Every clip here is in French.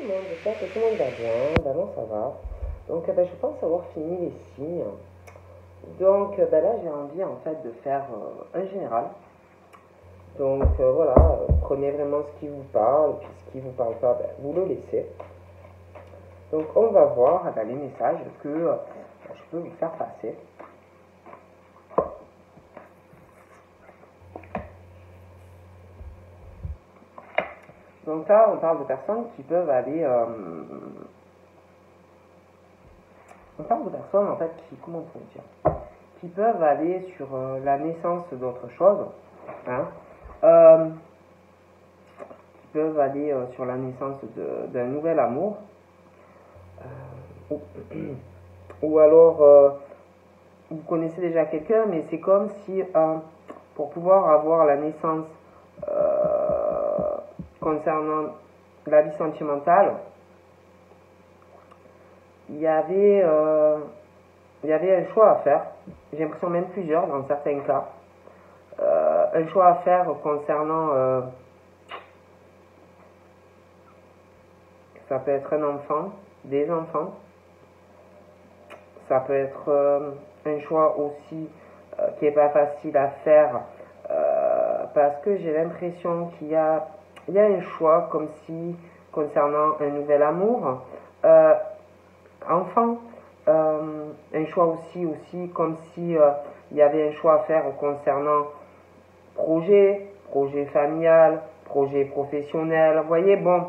le monde, j'espère que tout le monde va bien. Ben non, ça va. Donc, ben, je pense avoir fini les signes. Donc, ben là, j'ai envie en fait de faire un général. Donc, voilà, prenez vraiment ce qui vous parle, puis ce qui vous parle pas, ben, vous le laissez. Donc, on va voir ben, les messages que je peux vous faire passer. Donc là, on parle de personnes qui peuvent aller... on parle de personnes, en fait, comment on peut dire, qui peuvent aller sur la naissance d'autre chose, hein, qui peuvent aller sur la naissance d'un nouvel amour, ou alors, vous connaissez déjà quelqu'un, mais c'est comme si, pour pouvoir avoir la naissance concernant la vie sentimentale, il y avait un choix à faire. J'ai l'impression même plusieurs dans certains cas. Un choix à faire concernant, ça peut être un enfant, des enfants. Ça peut être un choix aussi qui n'est pas facile à faire parce que j'ai l'impression qu'il y a un choix comme si concernant un nouvel amour. Enfant, un choix aussi comme si il y avait un choix à faire concernant projet familial, projet professionnel. Vous voyez, bon,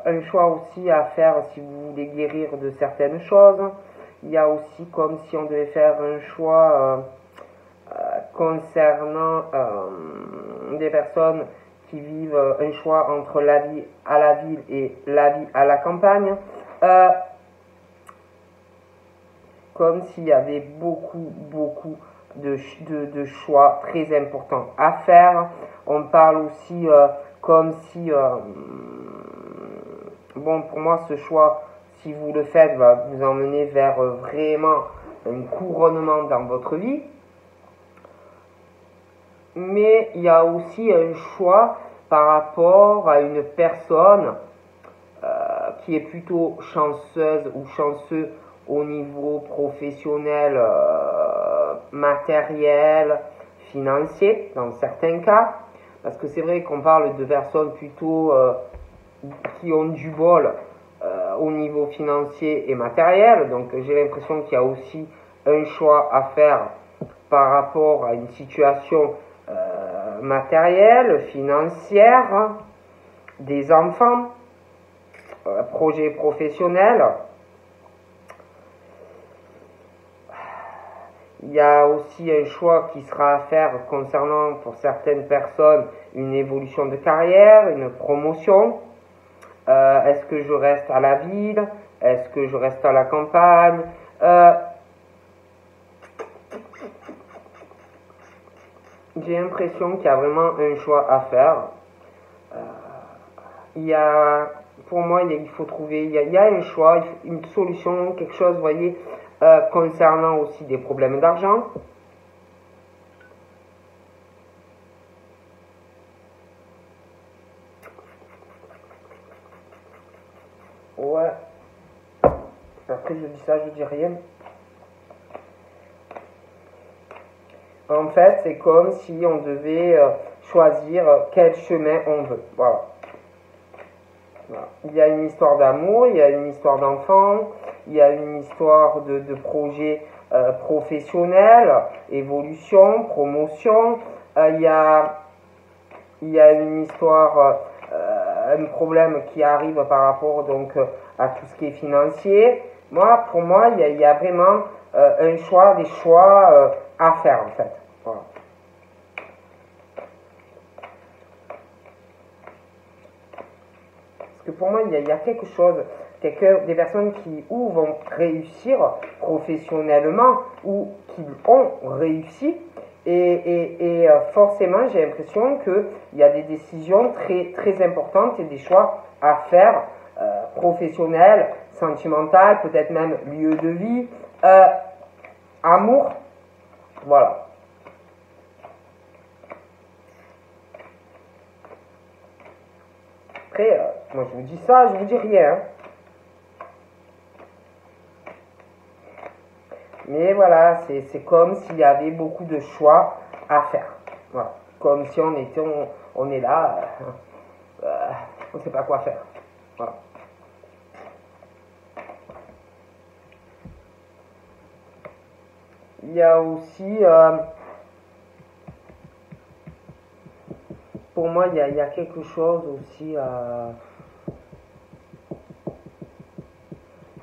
un choix aussi à faire si vous voulez guérir de certaines choses. Il y a aussi comme si on devait faire un choix concernant des personnes qui vivent un choix entre la vie à la ville et la vie à la campagne. Comme s'il y avait beaucoup de choix très importants à faire. On parle aussi comme si, bon, pour moi, ce choix, si vous le faites, va vous emmener vers vraiment un couronnement dans votre vie. Mais il y a aussi un choix par rapport à une personne qui est plutôt chanceuse ou chanceux au niveau professionnel, matériel, financier, dans certains cas. Parce que c'est vrai qu'on parle de personnes plutôt qui ont du bol au niveau financier et matériel. Donc j'ai l'impression qu'il y a aussi un choix à faire par rapport à une situation matérielle, financière, hein, des enfants, projet professionnel. Il y a aussi un choix qui sera à faire concernant, pour certaines personnes, une évolution de carrière, une promotion. Est-ce que je reste à la ville? Est-ce que je reste à la campagne? J'ai l'impression qu'il y a vraiment un choix à faire. Pour moi, il faut trouver, il y a un choix, une solution, quelque chose, vous voyez, concernant aussi des problèmes d'argent. Ouais. Après, je dis ça, je dis rien. En fait, c'est comme si on devait choisir quel chemin on veut. Voilà. Voilà. Il y a une histoire d'amour, il y a une histoire d'enfant, il y a une histoire de projet professionnel, évolution, promotion. Il y a une histoire, un problème qui arrive par rapport donc à tout ce qui est financier. Pour moi, il y a vraiment des choix à faire en fait. Voilà. Parce que pour moi, il y a quelque chose, des personnes qui ou vont réussir professionnellement ou qui ont réussi. Et forcément, j'ai l'impression qu'il y a des décisions très importantes et des choix à faire, professionnels, sentimentaux, peut-être même lieu de vie, amour, voilà. Après, moi je vous dis ça, je vous dis rien. Hein. Mais voilà, c'est comme s'il y avait beaucoup de choix à faire. Voilà. Comme si on est là, on ne sait pas quoi faire. Voilà. Il y a aussi, pour moi, il y a quelque chose aussi, il y a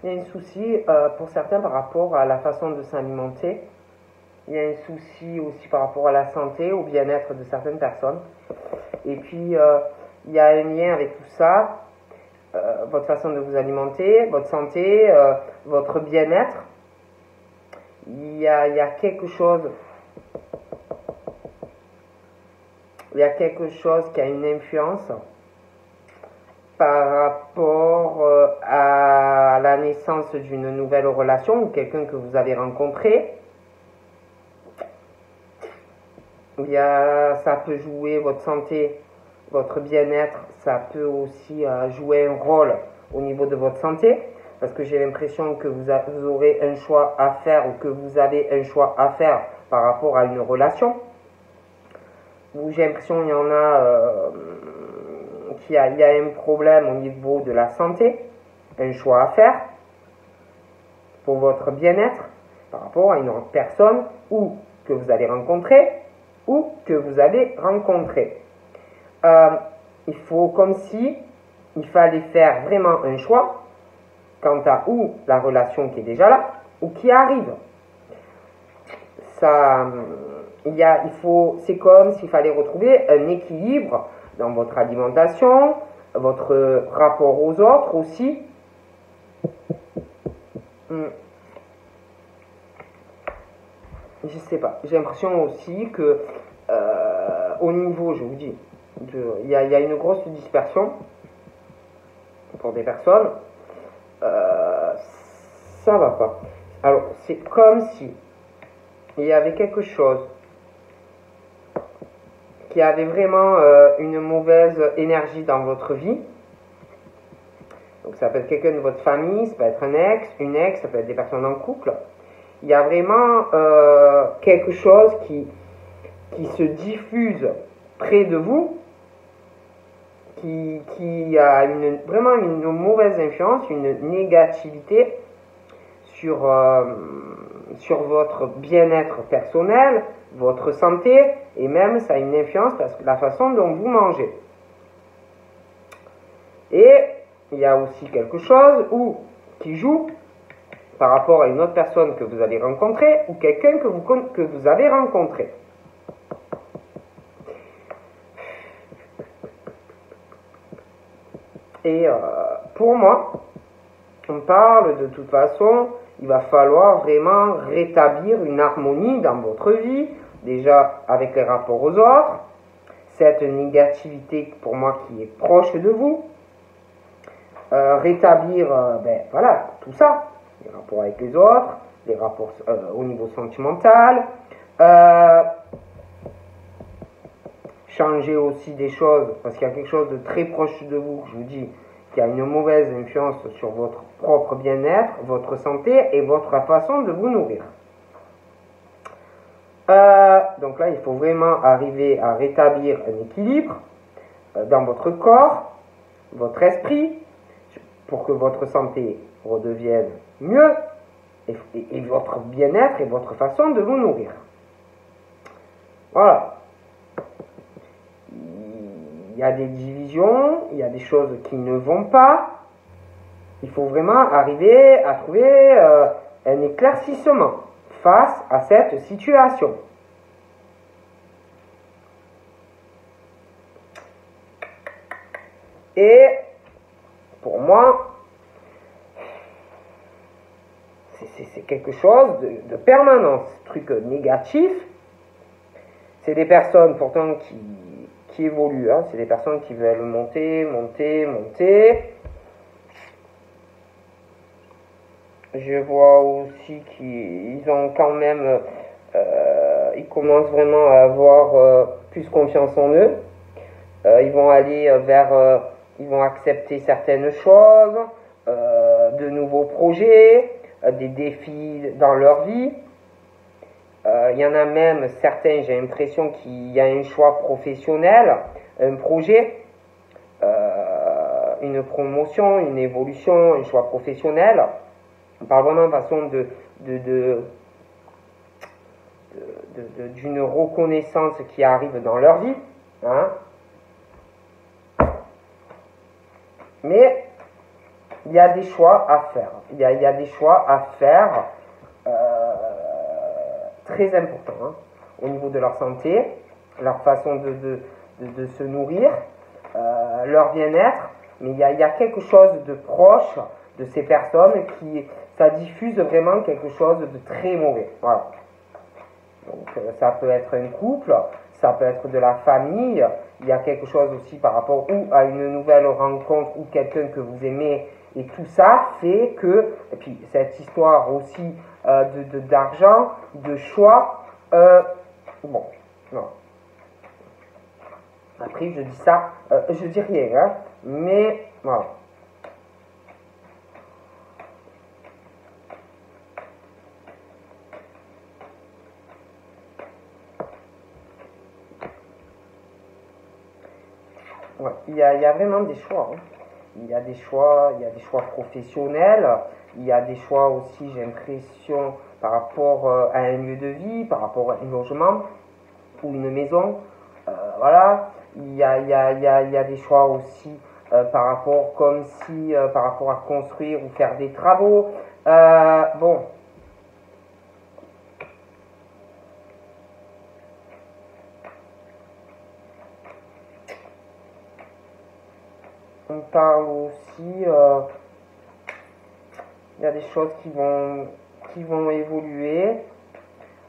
un souci pour certains par rapport à la façon de s'alimenter. Il y a un souci aussi par rapport à la santé, au bien-être de certaines personnes. Et puis, il y a un lien avec tout ça, votre façon de vous alimenter, votre santé, votre bien-être. Il y a quelque chose, qui a une influence par rapport à la naissance d'une nouvelle relation ou quelqu'un que vous avez rencontré. Ça peut jouer votre santé, votre bien-être, ça peut aussi jouer un rôle au niveau de votre santé, parce que j'ai l'impression que vous aurez un choix à faire ou que vous avez un choix à faire par rapport à une relation. J'ai l'impression qu'il y en a, qu'il y a un problème au niveau de la santé, un choix à faire pour votre bien-être par rapport à une autre personne ou que vous allez rencontrer ou que vous allez rencontrer. Il faut comme si il fallait faire vraiment un choix quant à ou la relation qui est déjà là ou qui arrive. C'est comme s'il fallait retrouver un équilibre dans votre alimentation, votre rapport aux autres aussi. Je sais pas, j'ai l'impression aussi que au niveau, je vous dis, il y a une grosse dispersion pour des personnes, ça va pas. Alors, c'est comme si il y avait quelque chose qui avait vraiment une mauvaise énergie dans votre vie. Donc ça peut être quelqu'un de votre famille, ça peut être un ex, une ex, ça peut être des personnes en couple. Il y a vraiment quelque chose qui se diffuse près de vous, qui a vraiment une mauvaise influence, une négativité sur votre bien-être personnel, votre santé, et même ça a une influence parce que la façon dont vous mangez. Et il y a aussi quelque chose qui joue par rapport à une autre personne que vous allez rencontrer ou quelqu'un que vous avez rencontré. Et pour moi, on parle de toute façon, il va falloir vraiment rétablir une harmonie dans votre vie, déjà avec les rapports aux autres, cette négativité pour moi qui est proche de vous, rétablir voilà, tout ça, les rapports avec les autres, les rapports au niveau sentimental, changer aussi des choses, parce qu'il y a quelque chose de très proche de vous, je vous dis, qui a une mauvaise influence sur votre propre bien-être, votre santé et votre façon de vous nourrir. Donc là, il faut vraiment arriver à rétablir un équilibre dans votre corps, votre esprit, pour que votre santé redevienne mieux, et votre bien-être et votre façon de vous nourrir. Voilà. Il y a des divisions, il y a des choses qui ne vont pas. Il faut vraiment arriver à trouver un éclaircissement face à cette situation. Et pour moi, c'est quelque chose de permanent. Ce truc négatif, c'est des personnes pourtant qui évoluent. Hein. C'est des personnes qui veulent monter. Je vois aussi qu'ils ont quand même, ils commencent vraiment à avoir plus confiance en eux. Ils vont aller ils vont accepter certaines choses, de nouveaux projets, des défis dans leur vie. Il y en a même certains, j'ai l'impression qu'il y a un choix professionnel, un projet, une promotion, une évolution, un choix professionnel. On parle vraiment de façon d'une reconnaissance qui arrive dans leur vie. Hein. Mais il y a des choix à faire. Il y a des choix à faire très importants hein, au niveau de leur santé, leur façon de se nourrir, leur bien-être. Mais il y a quelque chose de proche de ces personnes qui, ça diffuse vraiment quelque chose de très mauvais. Voilà. Donc ça peut être un couple, ça peut être de la famille, il y a quelque chose aussi par rapport ou à une nouvelle rencontre ou quelqu'un que vous aimez et tout ça fait que, et puis cette histoire aussi d'argent, de choix, bon, non. Après je dis ça, je dis rien, hein, mais voilà. Ouais, il y a vraiment des choix. Hein. Il y a des choix professionnels, il y a des choix aussi, j'ai l'impression, par rapport à un lieu de vie, par rapport à un logement ou une maison. Voilà, il y a des choix aussi par rapport, comme si, par rapport à construire ou faire des travaux. Bon. On parle aussi, il y a des choses qui vont évoluer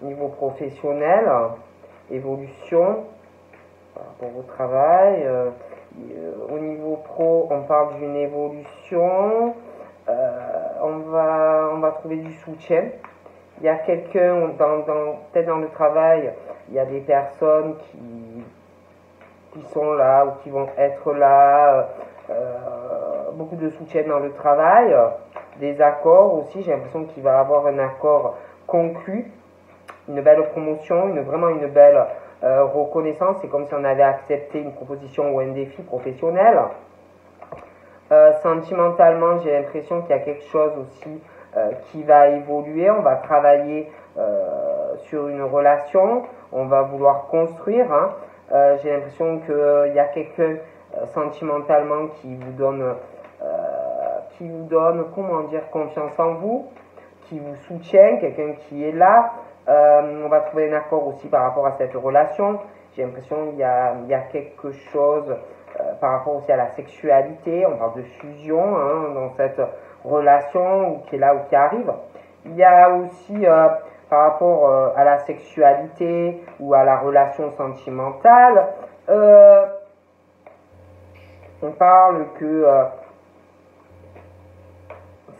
au niveau professionnel, évolution par rapport au travail. Au niveau pro, on parle d'une évolution, on va trouver du soutien. Il y a quelqu'un, peut-être dans le travail, il y a des personnes qui sont là ou qui vont être là, beaucoup de soutien dans le travail, des accords aussi, j'ai l'impression qu'il va y avoir un accord conclu, une belle promotion, vraiment une belle reconnaissance, c'est comme si on avait accepté une proposition ou un défi professionnel. Sentimentalement, j'ai l'impression qu'il y a quelque chose aussi qui va évoluer, on va travailler sur une relation, on va vouloir construire, hein. J'ai l'impression qu'il y a quelqu'un sentimentalement qui vous donne, comment dire, confiance en vous, qui vous soutient, quelqu'un qui est là. On va trouver un accord aussi par rapport à cette relation. J'ai l'impression qu'il y a quelque chose par rapport aussi à la sexualité. On parle de fusion hein, dans cette relation ou qui est là ou qui arrive. Il y a aussi par rapport à la sexualité ou à la relation sentimentale, on parle que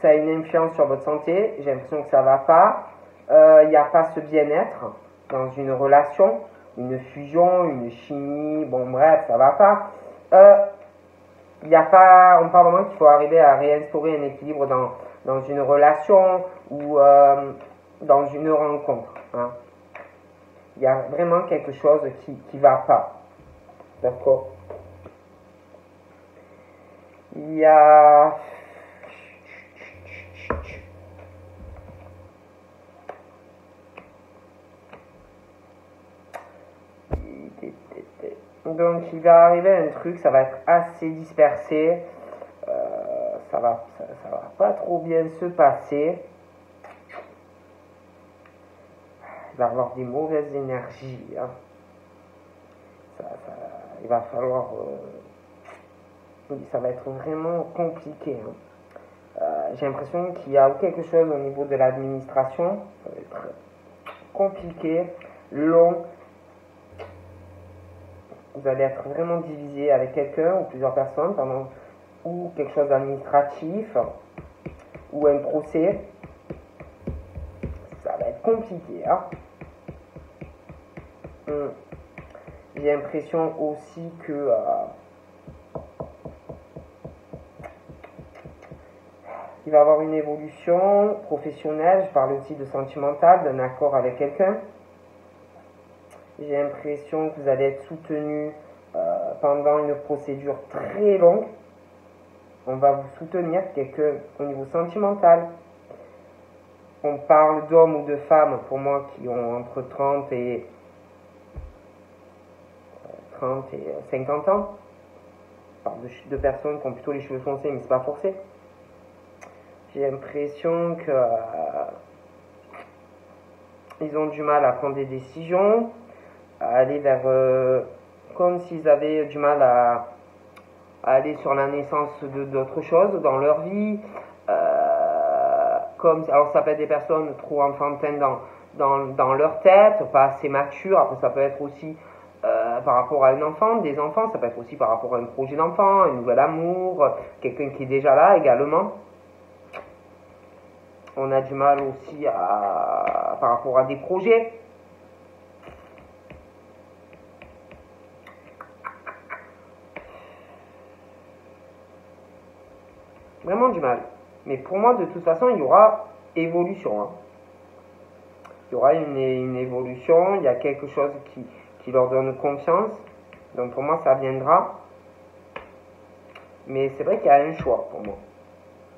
ça a une influence sur votre santé. J'ai l'impression que ça va pas. Il n'y a pas ce bien-être dans une relation, une fusion, une chimie, bon bref, ça va pas. Il y a pas, on parle vraiment qu'il faut arriver à réinstaurer un équilibre dans une relation ou dans une rencontre. Hein. Il y a vraiment quelque chose qui va pas. D'accord. Il y a... Donc il va arriver un truc, ça va être assez dispersé, ça va pas trop bien se passer. Il va y avoir des mauvaises énergies. Hein. Il va falloir... ça va être vraiment compliqué. Hein. J'ai l'impression qu'il y a quelque chose au niveau de l'administration. Ça va être compliqué, long. Vous allez être vraiment divisé avec quelqu'un ou plusieurs personnes, pardon, ou quelque chose d'administratif, ou un procès. Ça va être compliqué. Hein. J'ai l'impression aussi que Il va avoir une évolution professionnelle, je parle aussi de sentimental, d'un accord avec quelqu'un. J'ai l'impression que vous allez être soutenu pendant une procédure très longue. On va vous soutenir, quelqu'un au niveau sentimental. On parle d'hommes ou de femmes, pour moi, qui ont entre 30 et 50 ans. On parle de personnes qui ont plutôt les cheveux foncés, mais c'est pas forcé. J'ai l'impression que ils ont du mal à prendre des décisions, à aller vers comme s'ils avaient du mal à aller sur la naissance d'autres choses dans leur vie. Alors ça peut être des personnes trop enfantines dans leur tête, pas assez matures. Après ça peut être aussi par rapport à un enfant, des enfants, ça peut être aussi par rapport à un projet d'enfant, un nouvel amour, quelqu'un qui est déjà là également. On a du mal aussi par rapport à des projets. Vraiment du mal. Mais pour moi, de toute façon, il y aura évolution. Hein. Il y aura une évolution, il y a quelque chose qui leur donne confiance. Donc pour moi, ça viendra. Mais c'est vrai qu'il y a un choix pour moi.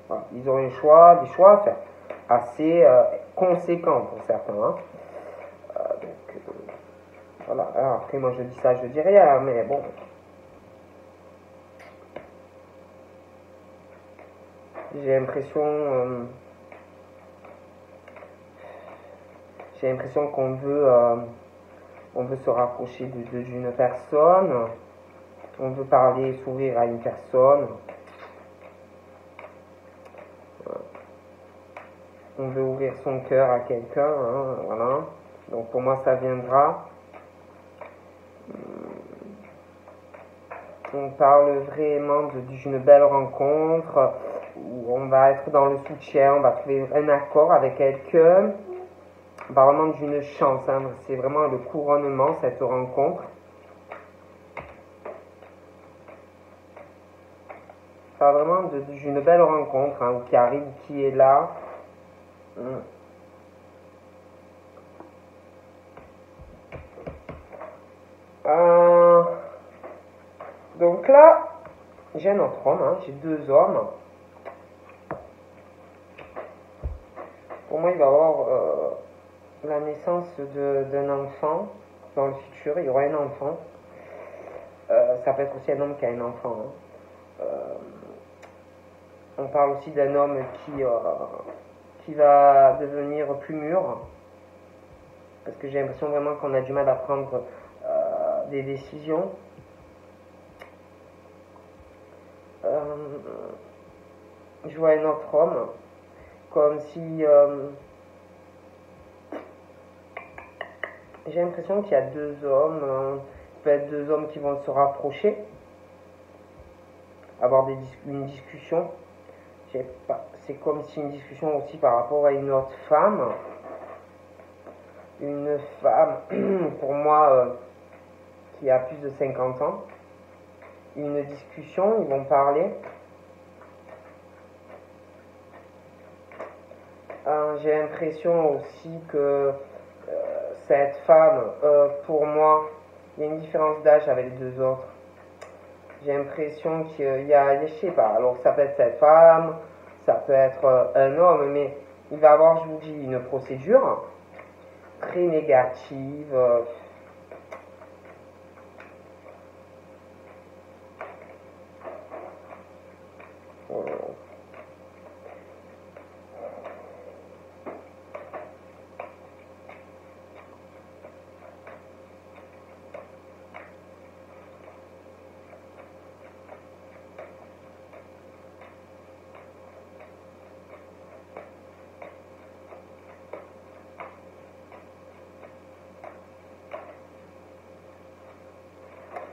Voilà. Ils ont des choix à faire. Assez conséquents pour certains. Hein. Voilà. Alors, après, moi, je dis ça, je dis rien, mais bon. J'ai l'impression qu'on veut se rapprocher d'une personne, on veut parler, s'ouvrir à une personne, on veut ouvrir son cœur à quelqu'un, hein, voilà. Donc pour moi ça viendra. On parle vraiment d'une belle rencontre où on va être dans le soutien, on va trouver un accord avec quelqu'un. On parle vraiment d'une chance, hein. C'est vraiment le couronnement, cette rencontre. On parle vraiment d'une belle rencontre hein, qui arrive, qui est là. Donc là, j'ai un autre homme, hein, j'ai deux hommes. Pour moi, il va y avoir la naissance d'un enfant dans le futur. Il y aura un enfant. Ça peut être aussi un homme qui a un enfant. Hein. On parle aussi d'un homme qui va devenir plus mûr. Parce que j'ai l'impression vraiment qu'on a du mal à prendre des décisions. Je vois un autre homme comme si j'ai l'impression qu'il y a deux hommes, peut-être deux hommes qui vont se rapprocher, avoir une discussion. C'est comme si une discussion aussi par rapport à une autre femme. Une femme, pour moi, qui a plus de 50 ans. Une discussion, ils vont parler. J'ai l'impression aussi que cette femme, pour moi, il y a une différence d'âge avec les deux autres. J'ai l'impression qu'il y a, je sais pas, alors ça peut être cette femme, ça peut être un homme, mais il va avoir, je vous dis, une procédure très négative.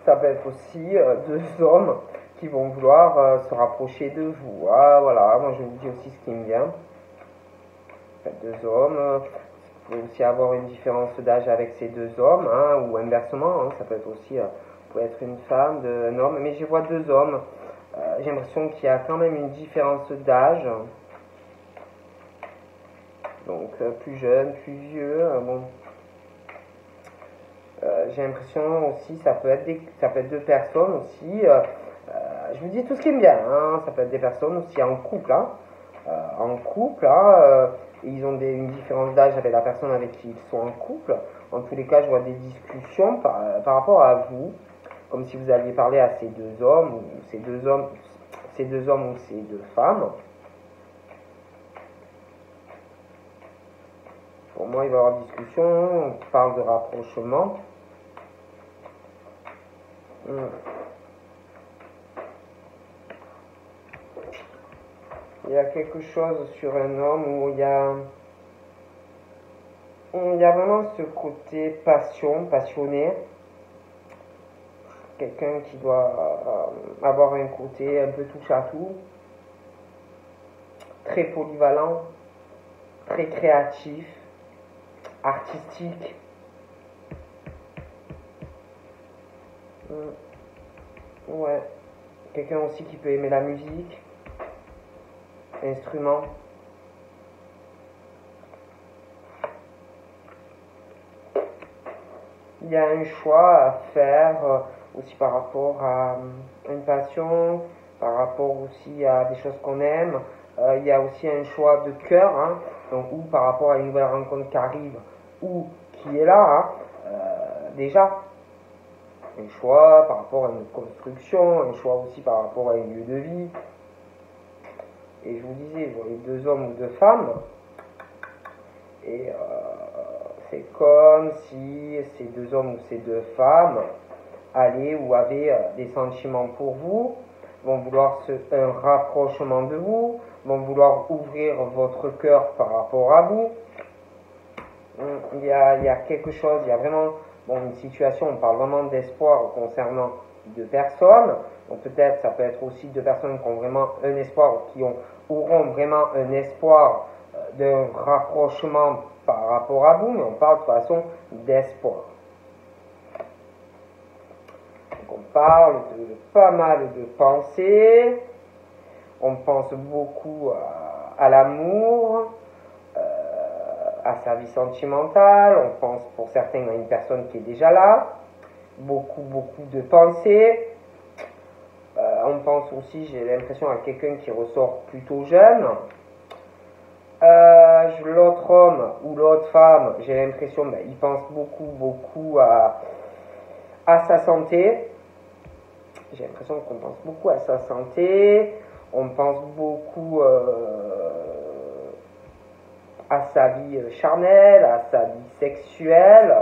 Ça peut être aussi deux hommes qui vont vouloir se rapprocher de vous. Ah, voilà, moi je vous dis aussi ce qui me vient. Deux hommes, vous pouvez aussi avoir une différence d'âge avec ces deux hommes, hein, ou inversement, hein, ça peut être aussi, peut être une femme, un homme, mais je vois deux hommes. J'ai l'impression qu'il y a quand même une différence d'âge. Donc plus jeune, plus vieux, bon. J'ai l'impression aussi, ça peut être deux personnes aussi. Je vous dis tout ce qui me vient, hein. Ça peut être des personnes aussi en couple, hein. Ils ont une différence d'âge avec la personne avec qui ils sont en couple. En tous les cas, je vois des discussions par rapport à vous, comme si vous alliez parler à ces deux hommes, ou ces deux hommes ou ces deux femmes. Pour moi, il va y avoir discussion, on parle de rapprochement. Il y a quelque chose sur un homme où il y a vraiment ce côté passionné. Quelqu'un qui doit avoir un côté un peu touche à tout, très polyvalent, très créatif, artistique. Ouais. Quelqu'un aussi qui peut aimer la musique, instrument. Il y a un choix à faire aussi par rapport à une passion, par rapport aussi à des choses qu'on aime. Il y a aussi un choix de cœur, hein, donc ou par rapport à une nouvelle rencontre qui arrive ou qui est là, hein, déjà. Un choix par rapport à une construction, un choix aussi par rapport à un lieu de vie. Et je vous disais, je voyais deux hommes ou deux femmes. Et c'est comme si ces deux hommes ou ces deux femmes allaient ou avaient des sentiments pour vous, vont vouloir un rapprochement de vous, vont vouloir ouvrir votre cœur par rapport à vous. Il y a quelque chose, il y a vraiment une situation, on parle vraiment d'espoir concernant deux personnes. Donc peut-être, ça peut être aussi deux personnes qui ont vraiment un espoir, auront vraiment un espoir d'un rapprochement par rapport à vous, mais on parle de façon d'espoir. Donc on parle de pas mal de pensées, on pense beaucoup à l'amour, à sa vie sentimentale, on pense pour certains à une personne qui est déjà là, beaucoup de pensées. On pense aussi, j'ai l'impression, à quelqu'un qui ressort plutôt jeune. L'autre homme ou l'autre femme, j'ai l'impression, il pense beaucoup à sa santé. J'ai l'impression qu'on pense beaucoup à sa santé. On pense beaucoup à sa vie charnelle, à sa vie sexuelle.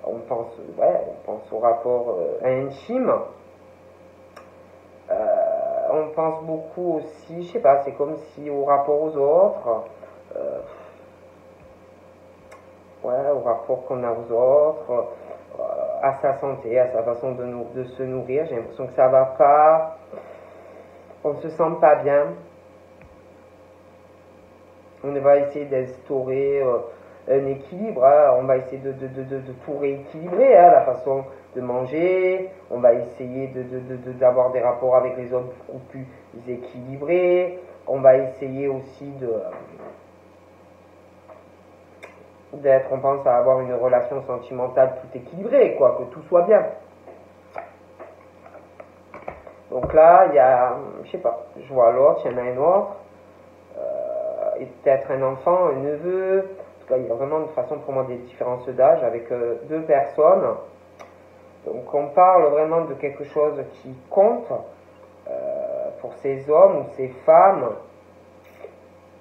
On pense au rapport intime. On pense beaucoup aussi, je sais pas, c'est comme si au rapport aux autres, au rapport qu'on a aux autres, à sa santé, à sa façon de se nourrir. J'ai l'impression que ça va pas, on ne se sent pas bien. On va essayer d'instaurer un équilibre, hein. On va essayer de tout rééquilibrer, hein, la façon de manger, on va essayer d'avoir des rapports avec les autres beaucoup plus équilibrés, on va essayer aussi on pense à avoir une relation sentimentale tout équilibrée, que tout soit bien. Donc là, il y a, je sais pas, je vois l'autre, il y en a un autre, et peut-être un enfant, un neveu. En tout cas, il y a vraiment de façon pour moi des différences d'âge avec deux personnes. Donc on parle vraiment de quelque chose qui compte pour ces hommes ou ces femmes.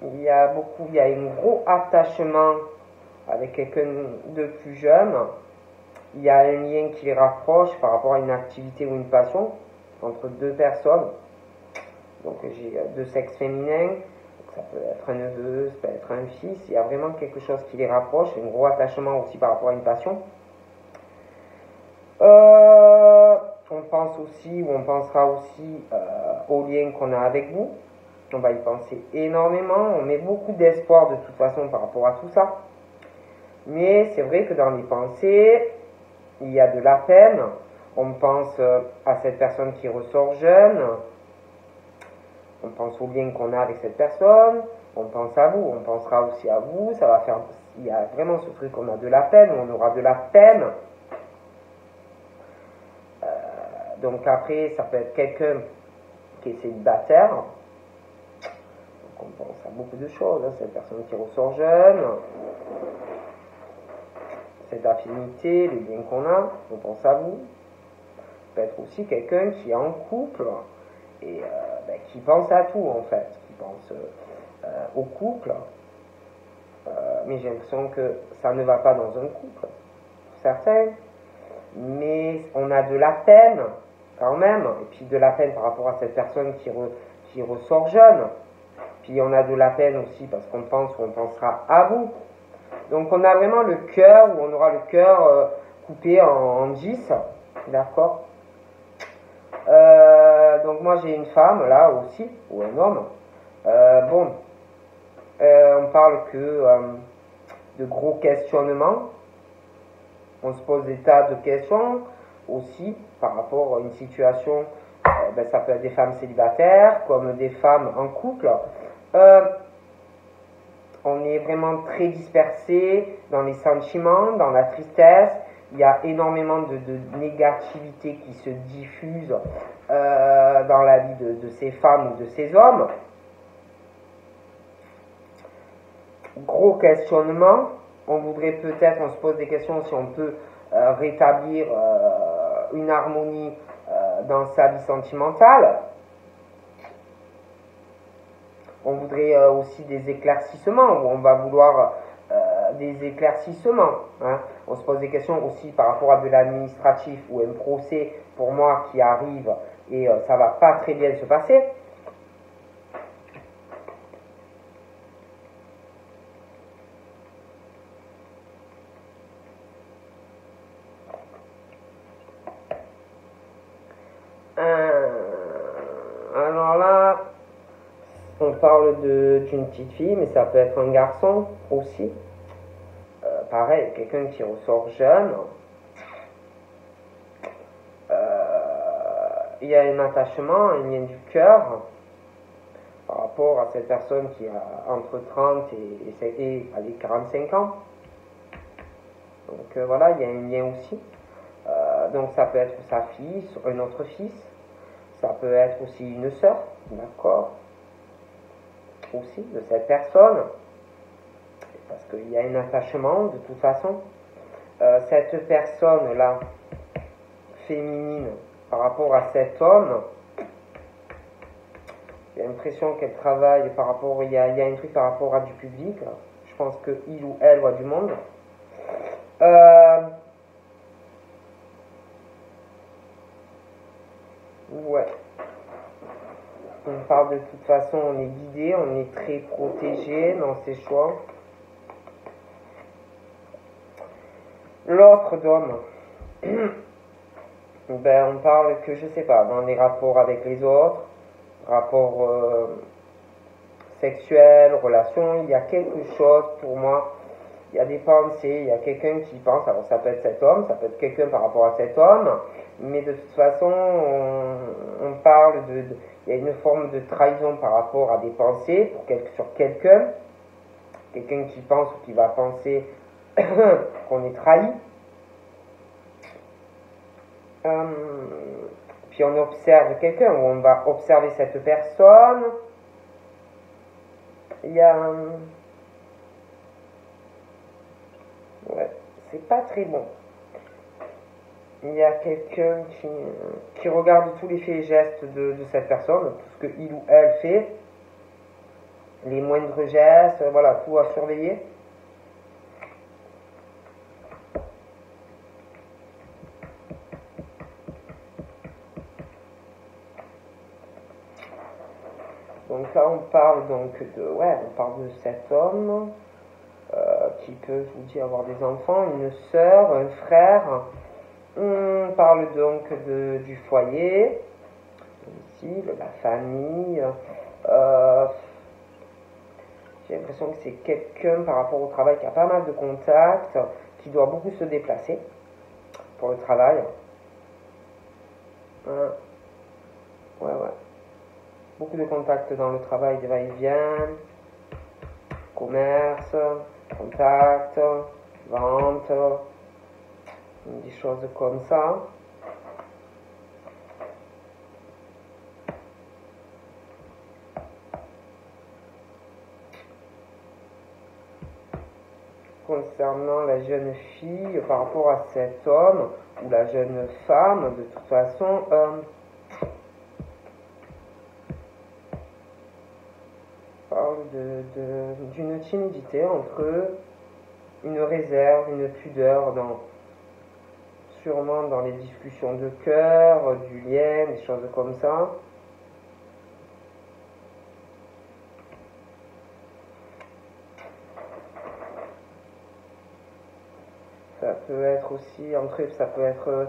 Il y a un gros attachement avec quelqu'un de plus jeune. Il y a un lien qui les rapproche par rapport à une activité ou une passion entre deux personnes. Donc j'ai deux sexes féminins. Ça peut être un neveu, ça peut être un fils. Il y a vraiment quelque chose qui les rapproche, un gros attachement aussi par rapport à une passion. On pense aussi, ou on pensera aussi au lien qu'on a avec vous. On va y penser énormément. On met beaucoup d'espoir de toute façon par rapport à tout ça. Mais c'est vrai que dans les pensées, il y a de la peine. On pense à cette personne qui ressort jeune. On pense au lien qu'on a avec cette personne, on pense à vous, on pensera aussi à vous, ça va faire, il y a vraiment ce truc, on a de la peine, on aura de la peine. Donc après, ça peut être quelqu'un qui est célibataire. Donc on pense à beaucoup de choses, hein. Cette personne qui ressort jeune, cette affinité, les liens qu'on a, on pense à vous. Ça peut être aussi quelqu'un qui est en couple et qui pense à tout en fait, qui pense au couple, mais j'ai l'impression que ça ne va pas dans un couple, pour certains, mais on a de la peine quand même, et puis de la peine par rapport à cette personne qui ressort jeune, puis on a de la peine aussi parce qu'on pense ou on pensera à vous. Donc on a vraiment le cœur, où on aura le cœur coupé en 10, d'accord. Donc moi j'ai une femme là aussi, ou un homme. On parle que de gros questionnements. On se pose des tas de questions aussi par rapport à une situation. Ça peut être des femmes célibataires comme des femmes en couple. On est vraiment très dispersé dans les sentiments, dans la tristesse. Il y a énormément de négativité qui se diffuse dans la vie de ces femmes ou de ces hommes. Gros questionnement. On voudrait peut-être, on se pose des questions si on peut rétablir une harmonie dans sa vie sentimentale. On voudrait aussi des éclaircissements, où on va vouloir des éclaircissements. Hein. On se pose des questions aussi par rapport à de l'administratif ou un procès pour moi qui arrive et ça va pas très bien se passer. Alors là, on parle d'une petite fille, mais ça peut être un garçon aussi. Pareil, quelqu'un qui ressort jeune. Il y a un attachement, un lien du cœur par rapport à cette personne qui a entre 30 et 45 ans. Donc voilà, il y a un lien aussi. Donc ça peut être sa fille, un autre fils. Ça peut être aussi une sœur, d'accord, aussi de cette personne. Parce qu'il y a un attachement de toute façon. Cette personne-là, féminine, par rapport à cet homme, j'ai l'impression qu'elle travaille par rapport, il y a un truc par rapport à du public. Je pense qu'il ou elle voit du monde. Ouais. On parle de toute façon, on est guidé, on est très protégé dans ses choix. L'autre d'homme, on parle que, je sais pas, dans les rapports avec les autres, rapports sexuels, relations, il y a quelque chose pour moi. Il y a des pensées, il y a quelqu'un qui pense, alors ça peut être cet homme, ça peut être quelqu'un par rapport à cet homme, mais de toute façon, on parle il y a une forme de trahison par rapport à des pensées sur quelqu'un qui pense ou qui va penser qu'on est trahi. Puis on observe quelqu'un, ou on va observer cette personne. Il y a ouais, c'est pas très bon. Il y a quelqu'un qui regarde tous les faits et gestes de cette personne, tout ce qu'il ou elle fait, les moindres gestes, voilà, tout à surveiller. Donc là on parle on parle de cet homme qui peut, je vous dis, avoir des enfants, une sœur, un frère. On parle donc du foyer, ici, de la famille. J'ai l'impression que c'est quelqu'un par rapport au travail qui a pas mal de contacts, qui doit beaucoup se déplacer pour le travail. Ouais. Beaucoup de contacts dans le travail, de va-et-vient, commerce, contact, vente, des choses comme ça. Concernant la jeune fille, par rapport à cet homme, ou la jeune femme, de toute façon, parle d'une timidité entre eux, une réserve, une pudeur, sûrement dans les discussions de cœur, du lien, des choses comme ça. Ça peut être aussi, entre eux, ça peut être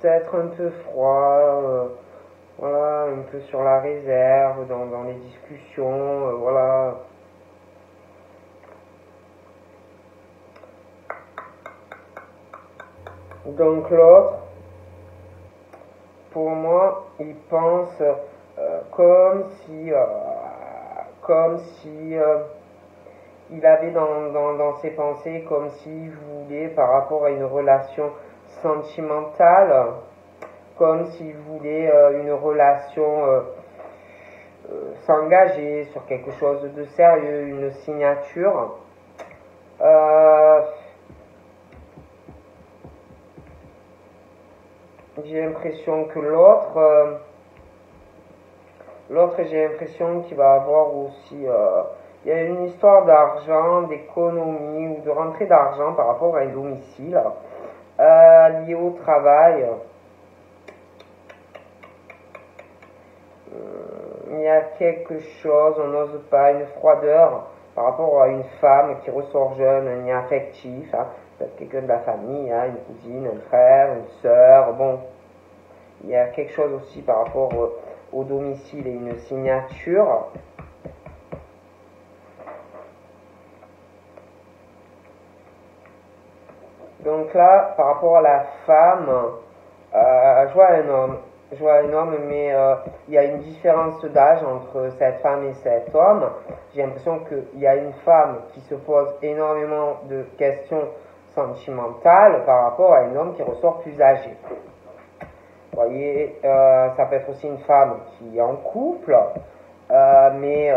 peut-être un peu froid, voilà, un peu sur la réserve, dans les discussions, voilà. Donc l'autre, pour moi, il pense comme si il avait dans ses pensées comme s'il voulait, par rapport à une relation sentimentale, comme s'il voulait une relation s'engager sur quelque chose de sérieux, une signature. J'ai l'impression que l'autre, j'ai l'impression qu'il va avoir aussi, il y a une histoire d'argent, d'économie ou de rentrée d'argent par rapport à un domicile lié au travail. Il y a quelque chose, on n'ose pas, une froideur par rapport à une femme qui ressort jeune, un lien affectif, hein, peut-être quelqu'un de la famille, hein, une cousine, un frère, une sœur, bon. Il y a quelque chose aussi par rapport au domicile et une signature. Donc là, par rapport à la femme, je vois un homme, mais il y a une différence d'âge entre cette femme et cet homme. J'ai l'impression qu'il y a une femme qui se pose énormément de questions sentimentales par rapport à un homme qui ressort plus âgé. Vous voyez, ça peut être aussi une femme qui est en couple, mais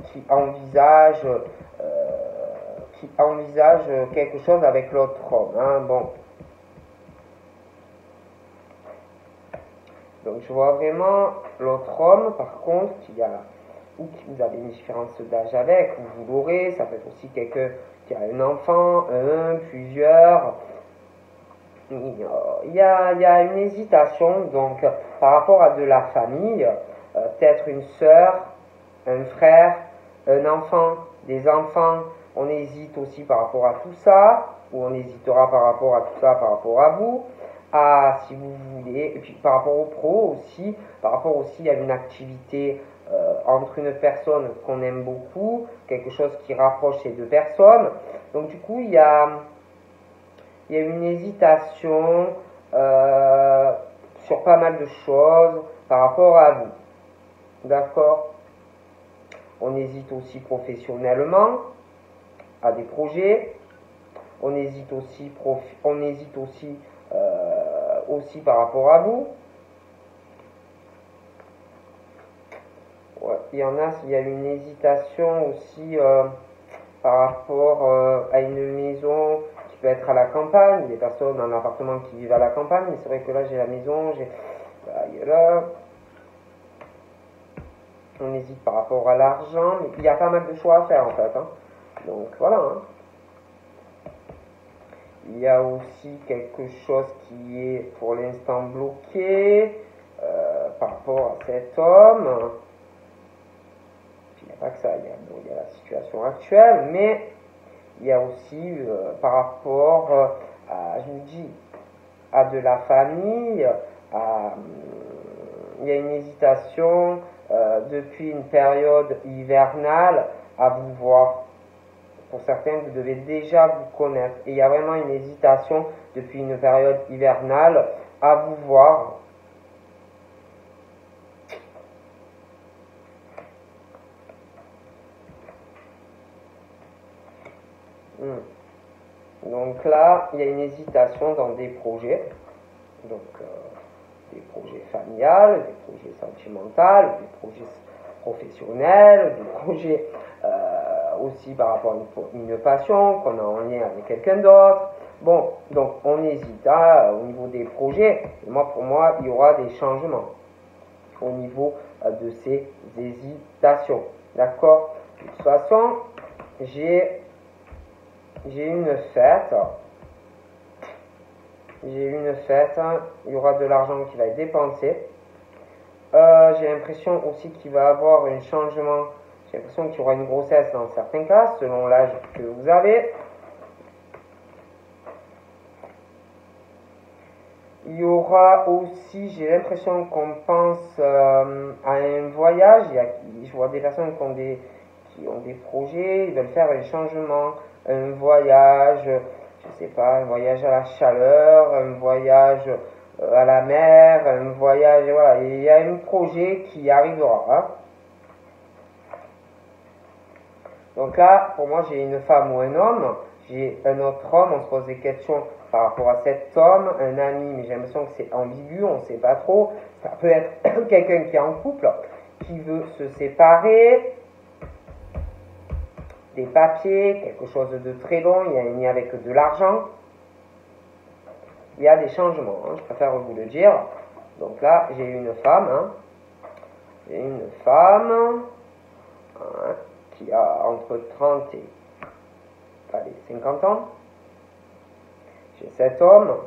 qui envisage quelque chose avec l'autre homme. Hein, bon. Donc je vois vraiment l'autre homme, par contre, ou qui vous avez une différence d'âge avec, ou vous l'aurez, ça peut être aussi quelqu'un qui a un enfant, plusieurs. Il y a une hésitation, donc, par rapport à de la famille, peut-être une sœur, un frère, un enfant, des enfants, on hésite aussi par rapport à tout ça, ou on hésitera par rapport à tout ça, par rapport à vous, si vous voulez, et puis par rapport au pro aussi, par rapport aussi à une activité entre une personne qu'on aime beaucoup, quelque chose qui rapproche ces deux personnes. Donc du coup, il y a une hésitation sur pas mal de choses par rapport à vous. D'accord? On hésite aussi professionnellement à des projets. On hésite aussi, aussi par rapport à vous. Ouais, il y a une hésitation aussi par rapport à une maison qui peut être à la campagne, des personnes dans l'appartement qui vivent à la campagne, mais c'est vrai que là j'ai la maison, là. On hésite par rapport à l'argent, mais il y a pas mal de choix à faire en fait. Hein. Donc voilà. Hein. Il y a aussi quelque chose qui est pour l'instant bloqué par rapport à cet homme. Puis il n'y a pas que ça, il y a la situation actuelle, mais il y a aussi par rapport à, je vous dis, à de la famille, il y a une hésitation depuis une période hivernale à vous voir. Pour certains, vous devez déjà vous connaître. Et il y a vraiment une hésitation depuis une période hivernale à vous voir. Donc là, il y a une hésitation dans des projets. Donc, des projets familiales, des projets sentimentaux, des projets professionnels, des projets aussi par rapport à une passion qu'on a en lien avec quelqu'un d'autre. Bon, donc on hésite au niveau des projets. Et pour moi, il y aura des changements au niveau de ces hésitations. D'accord? De toute façon, j'ai une fête. J'ai une fête. Il y aura de l'argent qui va être dépensé. J'ai l'impression aussi qu'il va y avoir un changement. J'ai l'impression qu'il y aura une grossesse dans certains cas, selon l'âge que vous avez. Il y aura aussi, j'ai l'impression qu'on pense à un voyage. Je vois des personnes qui ont des projets, ils veulent faire un changement, un voyage, je sais pas, un voyage à la chaleur, un voyage à la mer, un voyage, voilà, il y a un projet qui arrivera. Hein. Donc là, pour moi, j'ai une femme ou un homme, j'ai un autre homme, on se pose des questions par rapport à cet homme, un ami, mais j'ai l'impression que c'est ambigu, on ne sait pas trop. Ça peut être quelqu'un qui est en couple, qui veut se séparer, des papiers, quelque chose de très long, il y a un lien avec de l'argent. Il y a des changements, hein, je préfère vous le dire. Donc là, j'ai une femme, hein. J'ai une femme hein, qui a entre 30 et 50 ans. J'ai cet homme.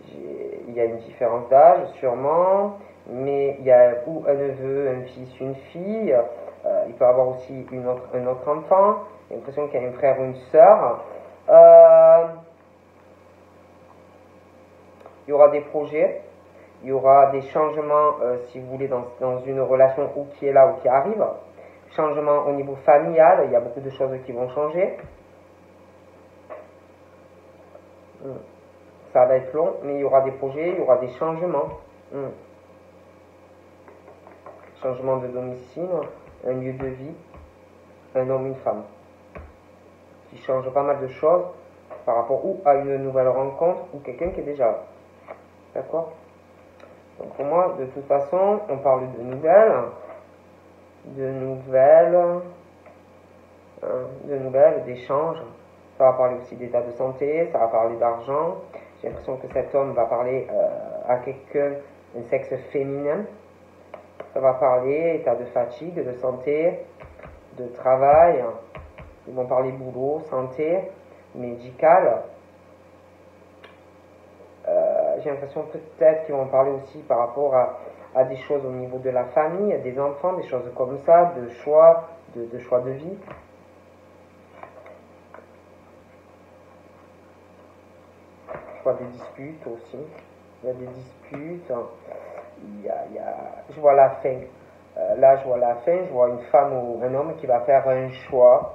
Il y a une différence d'âge, sûrement, mais il y a ou un neveu, un fils, une fille. Il peut avoir aussi un autre enfant. J'ai l'impression qu'il y a un frère ou une sœur. Il y aura des projets, il y aura des changements, si vous voulez, dans une relation ou qui est là ou qui arrive. Changement au niveau familial, il y a beaucoup de choses qui vont changer. Ça va être long, mais il y aura des projets, il y aura des changements. Changement de domicile, un lieu de vie, un homme, une femme. Qui change pas mal de choses par rapport ou à une nouvelle rencontre ou quelqu'un qui est déjà là. D'accord? Donc pour moi, de toute façon, on parle de nouvelles, d'échanges. Ça va parler aussi d'état de santé, ça va parler d'argent. J'ai l'impression que cet homme va parler à quelqu'un, un sexe féminin. Ça va parler état de fatigue, de santé, de travail. Ils vont parler boulot, santé, médical. J'ai l'impression peut-être qu'ils vont parler aussi par rapport à des choses au niveau de la famille, des enfants, des choses comme ça, de choix, de choix de vie. Je vois des disputes aussi. Il y a des disputes. Je vois la fin. Là, je vois la fin. Je vois une femme ou un homme qui va faire un choix.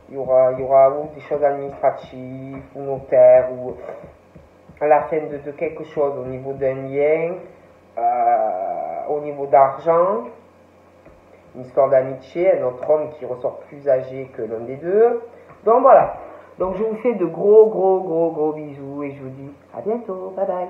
Il y aura ou des choses administratives, ou notaires, ou à la fin de quelque chose au niveau d'un lien, au niveau d'argent, une histoire d'amitié, un autre homme qui ressort plus âgé que l'un des deux. Donc voilà. Donc je vous fais de gros bisous et je vous dis à bientôt. Bye bye.